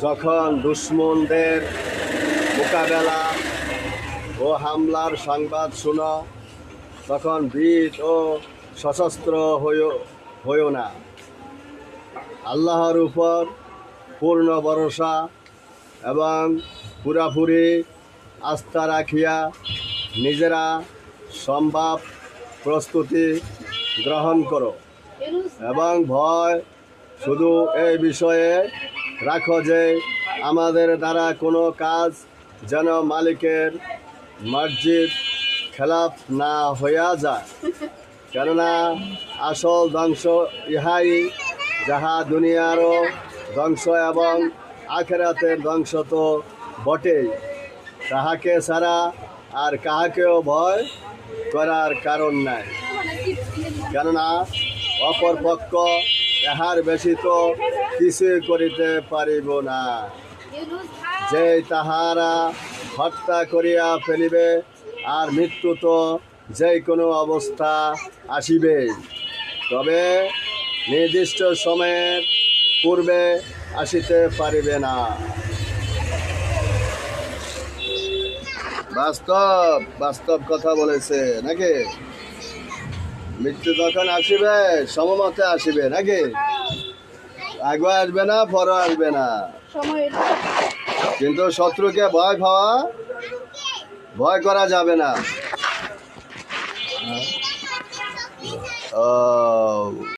যখন দুশ্মনদের মোকাবেলা ও হামলার সংবাদ শুনো, তখন ভীত ও সশস্ত্র হইও না। আল্লাহর উপর পূর্ণ ভরসা এবং পুরাপুরি আস্থা রাখিয়া নিজেরা সম্ভব প্রস্তুতি গ্রহণ করো এবং ভয় শুধু এই বিষয়ে রাখো যে আমাদের দ্বারা কোনো কাজ যেন মালিকের মসজিদ খেলাফ না হইয়া যায়, কেননা আসল ধ্বংস ইহাই, যাহা দুনিয়ারও ধ্বংস এবং আখেরাতের ধ্বংস তো বটেই। তাহাকে ছাড়া আর কাহাকেও ভয় করার কারণ নাই, কেননা অপর পক্ষ ইহার বেশি তো কিছুই করিতে পারিব না। যে তাহারা হত্যা করিয়া ফেলিবে, আর মৃত্যু তো যে কোনো অবস্থা আসিবে, তবে নির্দিষ্ট সময়ের পূর্বে আসিতে পারিবে না। বাস্তব বাস্তব কথা বলেছে নাকি? মৃত্যু যখন আসিবে সমমতে আসিবে নাকি? আগে আসবে না, পরে আসবে না। কিন্তু শত্রুকে ভয় করা যাবে না।